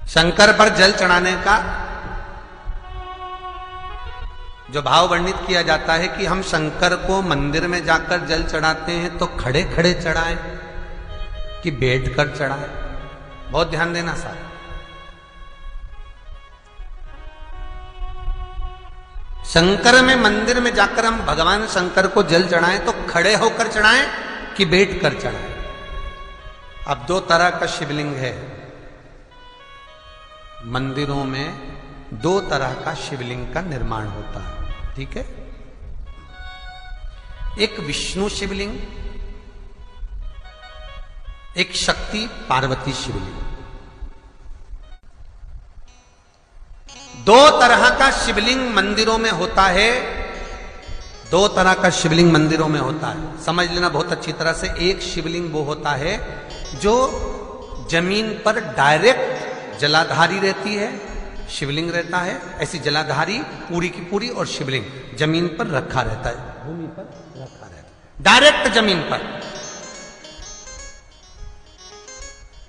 शंकर पर जल चढ़ाने का जो भाव वर्णित किया जाता है कि हम शंकर को मंदिर में जाकर जल चढ़ाते हैं तो खड़े खड़े चढ़ाएं कि बैठकर चढ़ाएं। बहुत ध्यान देना साहब। शंकर में मंदिर में जाकर हम भगवान शंकर को जल चढ़ाएं तो खड़े होकर चढ़ाएं कि बैठकर चढ़ाएं। अब दो तरह का शिवलिंग है मंदिरों में, दो तरह का शिवलिंग का निर्माण होता है, ठीक है। एक विष्णु शिवलिंग, एक शक्ति पार्वती शिवलिंग। दो तरह का शिवलिंग मंदिरों में होता है, दो तरह का शिवलिंग मंदिरों में होता है, समझ लेना बहुत अच्छी तरह से। एक शिवलिंग वो होता है जो जमीन पर डायरेक्ट जलाधारी रहती है, शिवलिंग रहता है, ऐसी जलाधारी पूरी की पूरी, और शिवलिंग जमीन पर रखा रहता है, भूमि पर रखा रहता है, डायरेक्ट जमीन पर।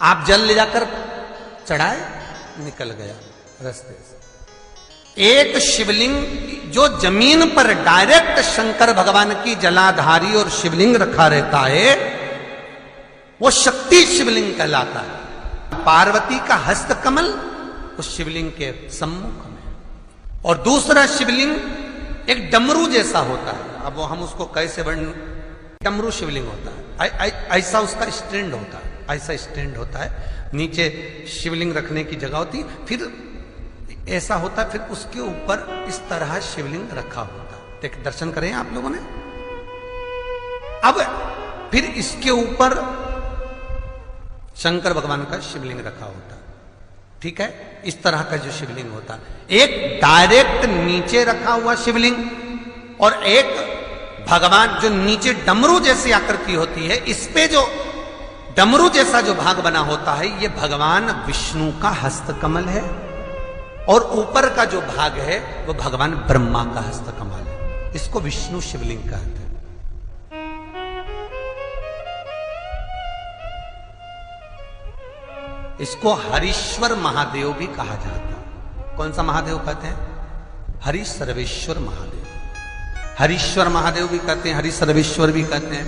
आप जल ले जाकर चढ़ाए, निकल गया रास्ते से। एक शिवलिंग जो जमीन पर डायरेक्ट शंकर भगवान की जलाधारी और शिवलिंग रखा रहता है, वो शक्ति शिवलिंग कहलाता है। पार्वती का हस्त कमल उस शिवलिंग के सम्मुख में, और दूसरा शिवलिंग एक डमरू जैसा होता है। अब वो हम उसको कैसे वर्णन, डमरू शिवलिंग होता है, ऐसा उसका स्टैंड होता है, ऐसा स्टैंड होता है, नीचे शिवलिंग रखने की जगह होती, फिर ऐसा होता है, फिर उसके ऊपर इस तरह शिवलिंग रखा होता है। देख, दर्शन करें आप लोगों ने। अब फिर इसके ऊपर शंकर भगवान का शिवलिंग रखा होता है, ठीक है। इस तरह का जो शिवलिंग होता है, एक डायरेक्ट नीचे रखा हुआ शिवलिंग, और एक भगवान जो नीचे डमरू जैसी आकृति होती है, इस पे जो डमरू जैसा जो भाग बना होता है, ये भगवान विष्णु का हस्तकमल है, और ऊपर का जो भाग है वो भगवान ब्रह्मा का हस्तकमल है। इसको विष्णु शिवलिंग कहते हैं। इसको हरीश्वर महादेव भी कहा जाता है। कौन सा महादेव कहते हैं? हरि सर्वेश्वर महादेव। हरीश्वर महादेव भी कहते हैं, हरि सर्वेश्वर भी कहते हैं।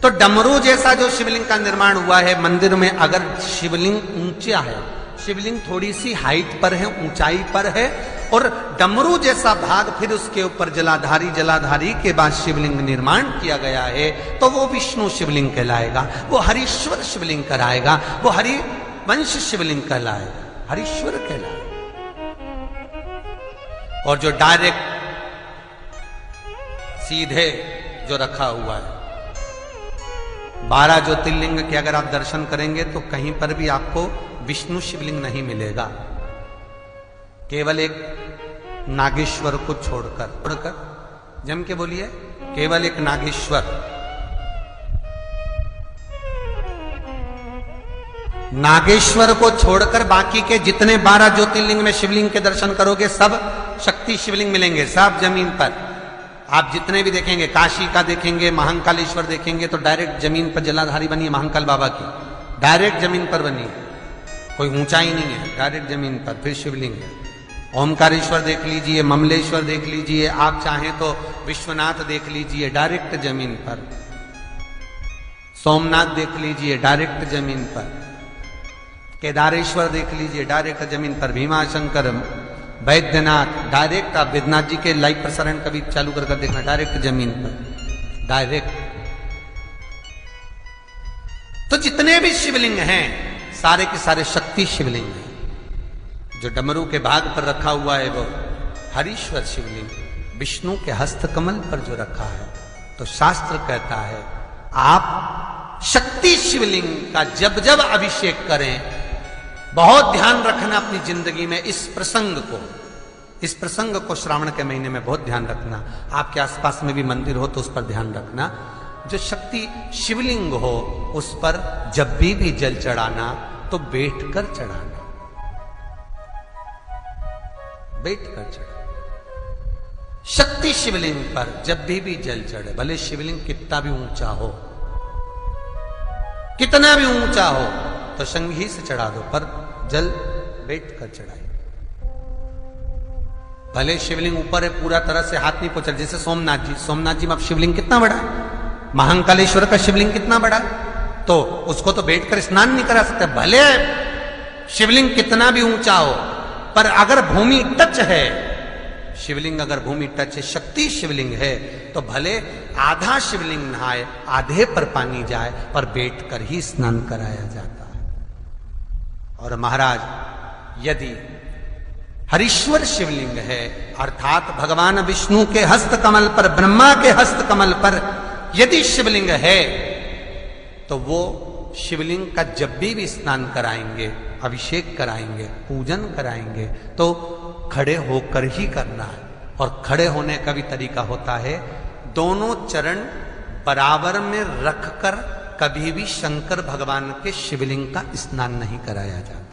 तो डमरू जैसा जो शिवलिंग का निर्माण हुआ है मंदिर में, अगर शिवलिंग ऊंचा है, शिवलिंग थोड़ी सी हाइट पर है, ऊंचाई पर है, और डमरू जैसा भाग फिर उसके ऊपर जलाधारी के बाद शिवलिंग निर्माण किया गया है, तो वो विष्णु शिवलिंग कहलाएगा, वो हरीश्वर शिवलिंग कहलाएगा, वो हरि वंश शिवलिंग कहलाएगा, हरीश्वर कहलाएगा। और जो डायरेक्ट सीधे जो रखा हुआ है, 12 ज्योतिर्लिंग के अगर आप दर्शन करेंगे तो कहीं पर भी आपको विष्णु शिवलिंग नहीं मिलेगा, केवल एक नागेश्वर को छोड़कर जम के बोलिए, केवल एक नागेश्वर, नागेश्वर को छोड़कर बाकी के जितने 12 ज्योतिर्लिंग में शिवलिंग के दर्शन करोगे सब शक्ति शिवलिंग मिलेंगे, सब जमीन पर। आप जितने भी देखेंगे, काशी का देखेंगे, महाकालेश्वर देखेंगे, तो डायरेक्ट जमीन पर जलाधारी बनी है महाकाल बाबा की, डायरेक्ट जमीन पर बनी है, कोई ऊंचाई नहीं है, डायरेक्ट जमीन पर फिर शिवलिंग है। ओमकारेश्वर देख लीजिए, ममलेश्वर देख लीजिए, आप चाहें तो विश्वनाथ देख लीजिए, डायरेक्ट जमीन पर। सोमनाथ देख लीजिए, डायरेक्ट जमीन पर। केदारेश्वर देख लीजिए, डायरेक्ट जमीन पर। भीमाशंकर, वैद्यनाथ, डायरेक्ट। आप वैद्यनाथ जी के लाइव प्रसारण कभी चालू कर देखना, डायरेक्ट जमीन पर, डायरेक्ट। तो जितने भी शिवलिंग हैं सारे के सारे शक्ति शिवलिंग हैं। जो डमरू के भाग पर रखा हुआ है वो हरीश्वर शिवलिंग, विष्णु के हस्तकमल पर जो रखा है, तो शास्त्र कहता है आप शक्ति शिवलिंग का जब जब अभिषेक करें, बहुत ध्यान रखना अपनी जिंदगी में इस प्रसंग को श्रावण के महीने में बहुत ध्यान रखना। आपके आसपास में भी मंदिर हो तो उस पर ध्यान रखना। जो शक्ति शिवलिंग हो उस पर जब भी जल चढ़ाना तो बैठकर चढ़ाना, बैठकर चढ़ाना। शक्ति शिवलिंग पर जब भी जल चढ़े, भले शिवलिंग कितना भी ऊंचा हो, कितना भी ऊंचा हो, तो संघी से चढ़ा दो, पर जल बैठ कर चढ़ाइए। भले शिवलिंग ऊपर है, पूरा तरह से हाथ नहीं पहुंचा, जैसे सोमनाथ जी में अब शिवलिंग कितना बड़ा है, महाकालेश्वर का शिवलिंग कितना बड़ा है, तो उसको तो बैठकर स्नान नहीं करा सकते। भले शिवलिंग कितना भी ऊंचा हो, पर अगर भूमि टच है, शिवलिंग अगर भूमि टच है, शक्ति शिवलिंग है, तो भले आधा शिवलिंग नहाए, आधे पर पानी जाए, पर बैठकर ही स्नान कराया जाता है। और महाराज यदि हरीश्वर शिवलिंग है, अर्थात भगवान विष्णु के हस्त कमल पर, ब्रह्मा के हस्त कमल पर यदि शिवलिंग है, तो वो शिवलिंग का जब भी स्नान कराएंगे, अभिषेक कराएंगे, पूजन कराएंगे, तो खड़े होकर ही करना है। और खड़े होने का भी तरीका होता है, दोनों चरण बराबर में रखकर कभी भी शंकर भगवान के शिवलिंग का स्नान नहीं कराया जाता।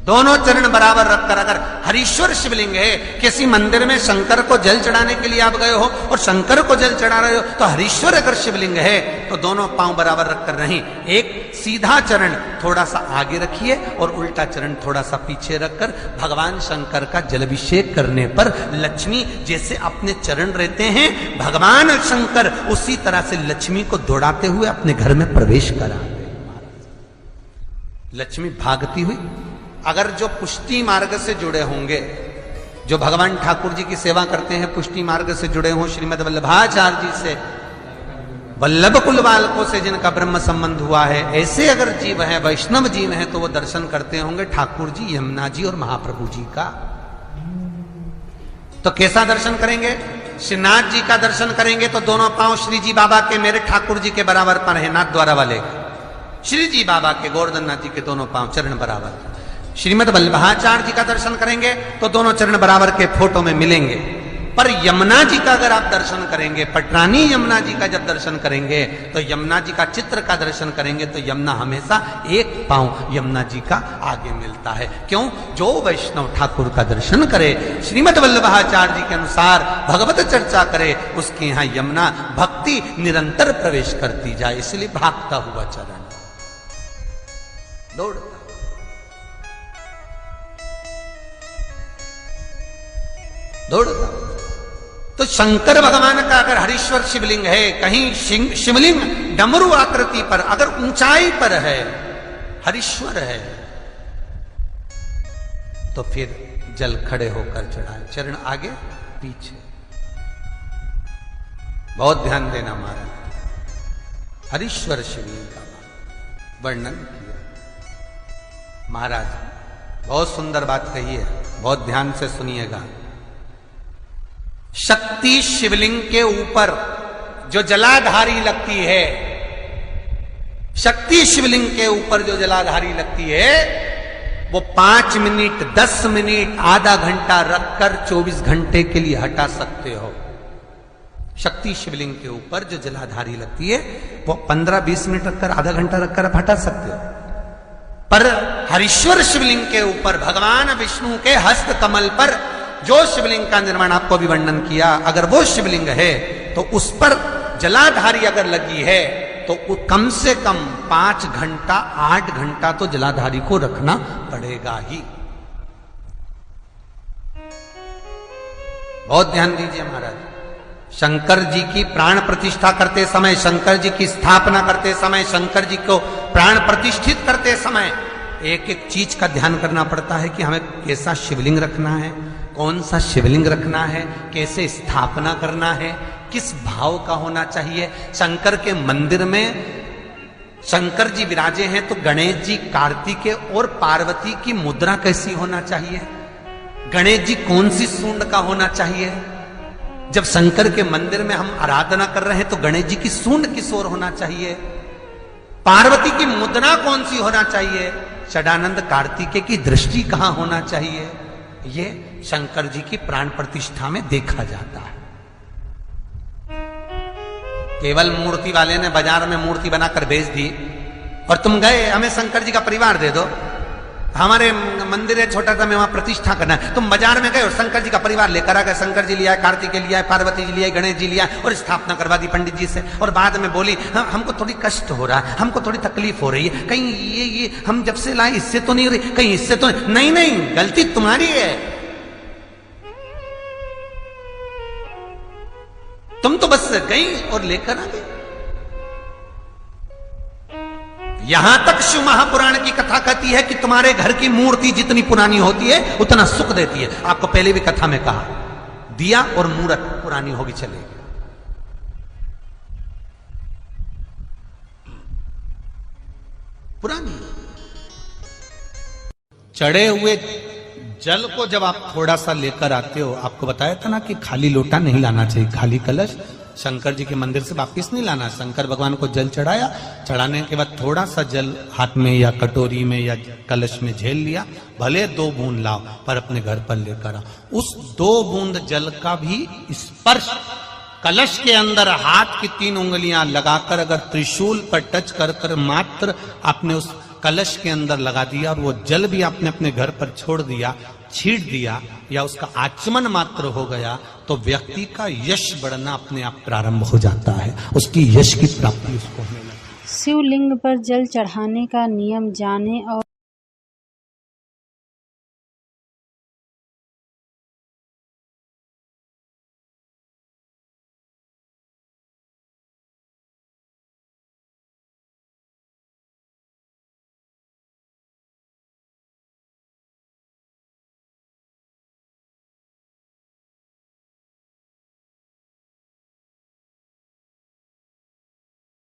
दोनों चरण बराबर रखकर, अगर हरीश्वर शिवलिंग है, किसी मंदिर में शंकर को जल चढ़ाने के लिए आप गए हो और शंकर को जल चढ़ा रहे हो, तो हरीश्वर अगर शिवलिंग है तो दोनों पांव बराबर रखकर नहीं, एक सीधा चरण थोड़ा सा आगे रखिए और उल्टा चरण थोड़ा सा पीछे रखकर भगवान शंकर का जलाभिषेक करने पर लक्ष्मी जैसे अपने चरण रहते हैं, भगवान शंकर उसी तरह से लक्ष्मी को दौड़ाते हुए अपने घर में प्रवेश कराते। लक्ष्मी भागती हुई, अगर जो पुष्टि मार्ग से जुड़े होंगे, जो भगवान ठाकुर जी की सेवा करते हैं, पुष्टि मार्ग से जुड़े हों, श्रीमद वल्लभाचार्य जी से, वल्लभ कुल बालकों से जिनका ब्रह्म संबंध हुआ है, ऐसे अगर जीव हैं, वैष्णव जीव हैं, तो वो दर्शन करते होंगे ठाकुर जी, यमुना जी और महाप्रभु जी का। तो कैसा दर्शन करेंगे? श्रीनाथ जी का दर्शन करेंगे तो दोनों पांव श्री जी बाबा के, मेरे ठाकुर जी के बराबर पर है, नाथ द्वारा वाले श्री जी बाबा के, गोवर्धन नाथ जी के दोनों पांव चरण बराबर। श्रीमद वल्लभाचार्य जी का दर्शन करेंगे तो दोनों चरण बराबर के फोटो में मिलेंगे। पर यमुना जी का अगर आप दर्शन करेंगे, पटरानी यमुना जी का जब दर्शन करेंगे, तो यमुना जी का चित्र का दर्शन करेंगे तो यमुना हमेशा एक पांव यमुना जी का आगे मिलता है। क्यों? जो वैष्णव ठाकुर का दर्शन करे, श्रीमद वल्लभाचार्य जी के अनुसार भगवत चर्चा करे, उसके यहां यमुना भक्ति निरंतर प्रवेश करती जाए। इसलिए भागता हुआ चरण, दौड़ता, दौड़ता। तो शंकर भगवान का अगर हरीश्वर शिवलिंग है, कहीं शिवलिंग डमरू आकृति पर, अगर ऊंचाई पर है, हरीश्वर है, तो फिर जल खड़े होकर चढ़ाए, चरण आगे पीछे। बहुत ध्यान देना महाराज, हरीश्वर शिवलिंग का वर्णन किया महाराज। बहुत सुंदर बात कही है, बहुत ध्यान से सुनिएगा। शक्ति शिवलिंग के ऊपर जो जलाधारी लगती है, शक्ति शिवलिंग के ऊपर जो जलाधारी लगती है, वो 5 मिनट, 10 मिनट, आधा घंटा रखकर 24 घंटे के लिए हटा सकते हो। शक्ति शिवलिंग के ऊपर जो जलाधारी लगती है, वो 15-20 मिनट रखकर, आधा घंटा रखकर आप हटा सकते हो। पर हरीश्वर शिवलिंग के ऊपर, भगवान विष्णु के हस्त कमल पर जो शिवलिंग का निर्माण आपको भी वर्णन किया, अगर वो शिवलिंग है तो उस पर जलाधारी अगर लगी है, तो कम से कम 5 घंटा, 8 घंटा तो जलाधारी को रखना पड़ेगा ही। बहुत ध्यान दीजिए महाराज। शंकर जी की प्राण प्रतिष्ठा करते समय, शंकर जी की स्थापना करते समय, शंकर जी को प्राण प्रतिष्ठित करते समय एक एक चीज का ध्यान करना पड़ता है कि हमें कैसा शिवलिंग रखना है, कौन सा शिवलिंग रखना है, कैसे स्थापना करना है, किस भाव का होना चाहिए। शंकर के मंदिर में शंकर जी विराजे हैं तो गणेश जी, कार्तिकेय और पार्वती की मुद्रा कैसी होना चाहिए, गणेश जी कौन सी सूंड का होना चाहिए। जब शंकर के मंदिर में हम आराधना कर रहे हैं तो गणेश जी की सूंड किस ओर होना चाहिए, पार्वती की मुद्रा कौन सी होना चाहिए, षडानंद कार्तिकेय की दृष्टि कहां होना चाहिए, ये शंकर जी की प्राण प्रतिष्ठा में देखा जाता है। केवल मूर्ति वाले ने बाजार में मूर्ति बनाकर बेच दी और तुम गए हमें शंकर जी का परिवार दे दो, हमारे मंदिर है छोटा सा, मैं वहां प्रतिष्ठा करना है। तुम बाजार में गए और शंकर जी का परिवार लेकर आ गए, शंकर जी लिया, कार्तिकेय लिया, पार्वती जी लिया, गणेश जी लिया और स्थापना करवा दी पंडित जी से। और बाद में बोली हमको थोड़ी कष्ट हो रहा है, हमको थोड़ी तकलीफ हो रही है, कहीं ये हम जब से लाए इससे तो नहीं रही, कहीं इससे तो नहीं। नहीं, गलती तुम्हारी है। तुम तो बस गई और लेकर आ गई। यहां तक शिव महापुराण की कथा कहती है कि तुम्हारे घर की मूर्ति जितनी पुरानी होती है उतना सुख देती है। आपको पहले भी कथा में कहा, दिया और मूर्त पुरानी होगी चलेगी। पुरानी चढ़े हुए जल को जब आप थोड़ा सा लेकर आते हो, आपको बताया था ना कि खाली लोटा नहीं लाना चाहिए, खाली कलश शंकर जी के मंदिर से वापिस नहीं लाना। शंकर भगवान को जल चढ़ाया, चढ़ाने के बाद थोड़ा सा जल हाथ में या कटोरी में या कलश में झेल लिया, भले 2 बूंद लाओ पर अपने घर पर लेकर आओ। उस 2 बूंद जल का भी स्पर्श कलश के अंदर हाथ की 3 उंगलियां लगाकर अगर त्रिशूल पर टच कर कर मात्र आपने उस कलश के अंदर लगा दिया और वो जल भी आपने अपने घर पर छोड़ दिया, छीट दिया या उसका आचमन मात्र हो गया, तो व्यक्ति का यश बढ़ना अपने आप प्रारंभ हो जाता है, उसकी यश की प्राप्ति उसको होने लगती है। शिवलिंग पर जल चढ़ाने का नियम जाने और